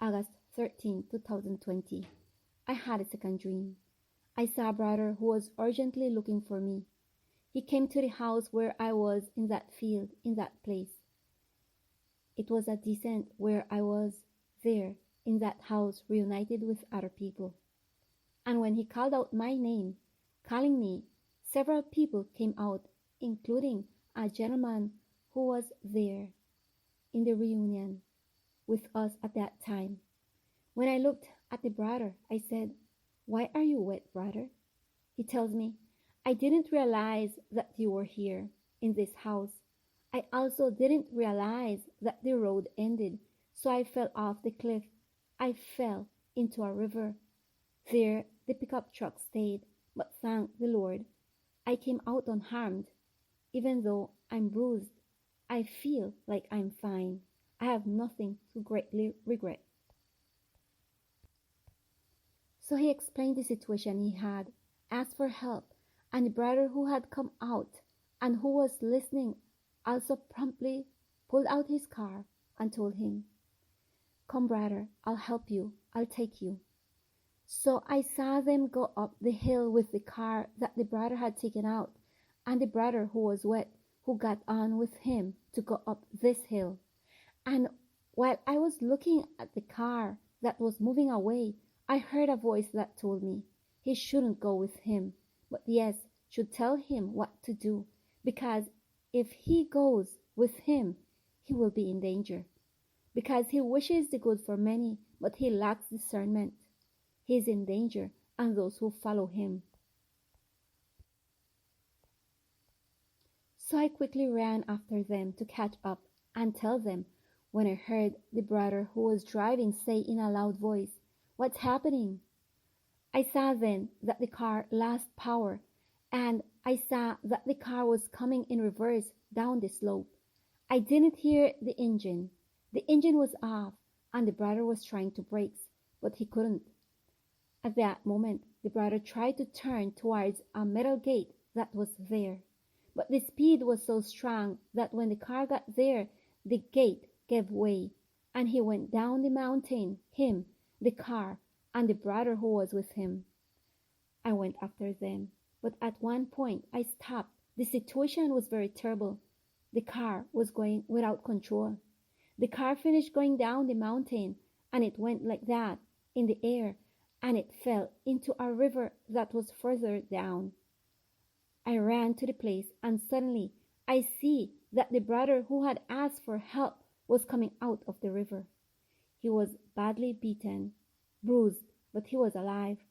August 13, 2020. I had a second dream. I saw a brother who was urgently looking for me. He came to the house where I was in that field, in that place. It was a descent where I was there, in that house, reunited with other people. And when he called out my name, calling me, several people came out, including a gentleman who was there in the reunion with us at that time. When I looked at the brother, I said, "Why are you wet, brother?" He tells me, "I didn't realize that you were here in this house. I also didn't realize that the road ended, so I fell off the cliff. I fell into a river. There the pickup truck stayed, but thank the Lord, I came out unharmed. Even though I'm bruised, I feel like I'm fine. I have nothing to greatly regret." So he explained the situation he had, asked for help, and the brother who had come out and who was listening also promptly pulled out his car and told him, "Come, brother, I'll help you. I'll take you." So I saw them go up the hill with the car that the brother had taken out, and the brother who was wet, who got on with him to go up this hill. And while I was looking at the car that was moving away, I heard a voice that told me he shouldn't go with him, but yes, should tell him what to do, because if he goes with him, he will be in danger. Because he wishes the good for many, but he lacks discernment. He is in danger, and those who follow him. So I quickly ran after them to catch up and tell them, when I heard the brother who was driving say in a loud voice, "What's happening?" I saw then that the car lost power, and I saw that the car was coming in reverse down the slope. I didn't hear the engine. The engine was off, and the brother was trying to brake, but he couldn't. At that moment, the brother tried to turn towards a metal gate that was there. But the speed was so strong that when the car got there, the gate gave way, and he went down the mountain, him, the car, and the brother who was with him. I went after them, but at one point I stopped. The situation was very terrible. The car was going without control. The car finished going down the mountain, and it went like that in the air, and it fell into a river that was further down. I ran to the place, and suddenly I see that the brother who had asked for help was coming out of the river. He was badly beaten, bruised, but he was alive.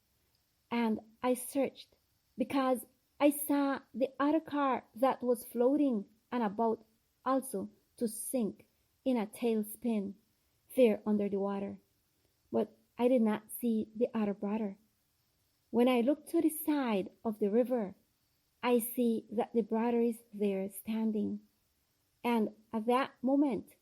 And I searched, because I saw the other car that was floating and about also to sink in a tailspin there under the water. But I did not see the other brother. When I looked to the side of the river, I see that the brother is there standing. And at that moment,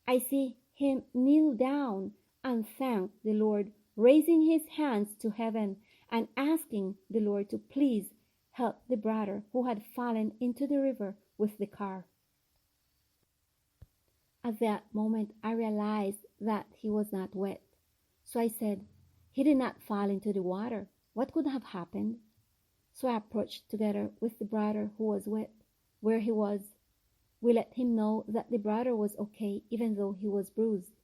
I see him kneel down and thank the Lord, raising his hands to heaven and asking the Lord to please help the brother who had fallen into the river with the car. At that moment, I realized that he was not wet. So I said, "He did not fall into the water. What could have happened?" So I approached together with the brother who was wet, where he was. We let him know that the brother was okay, even though he was bruised.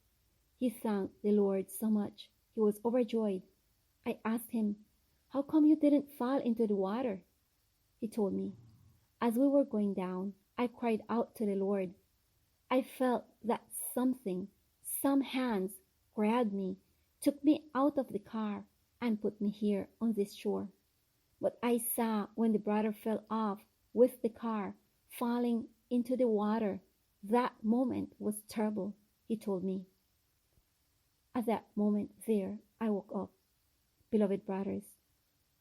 He thanked the Lord so much. He was overjoyed. I asked him, "How come you didn't fall into the water?" He told me, "As we were going down, I cried out to the Lord. I felt that some hands grabbed me, took me out of the car, and put me here on this shore. But I saw when the brother fell off with the car, falling into the water. That moment was terrible," he told me. At that moment there, I woke up. Beloved brothers,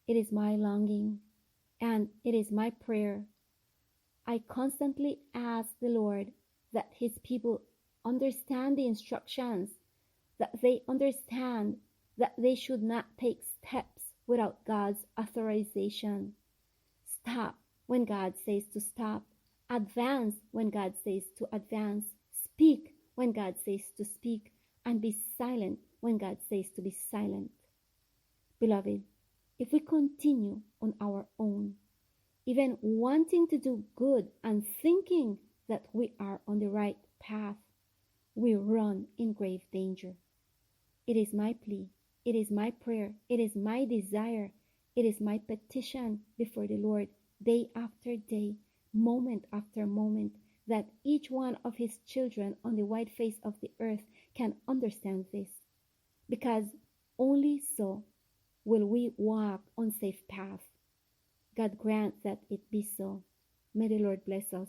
it is my longing and it is my prayer. I constantly ask the Lord that his people understand the instructions, that they understand that they should not take steps without God's authorization. Stop when God says to stop. Advance when God says to advance. Speak when God says to speak. And be silent when God says to be silent. Beloved, if we continue on our own, even wanting to do good and thinking that we are on the right path, we run in grave danger. It is my plea, it is my prayer, it is my desire, it is my petition before the Lord day after day, moment after moment, that each one of his children on the wide face of the earth can understand this, because only so will we walk on safe path. God grant that it be so. May the Lord bless us.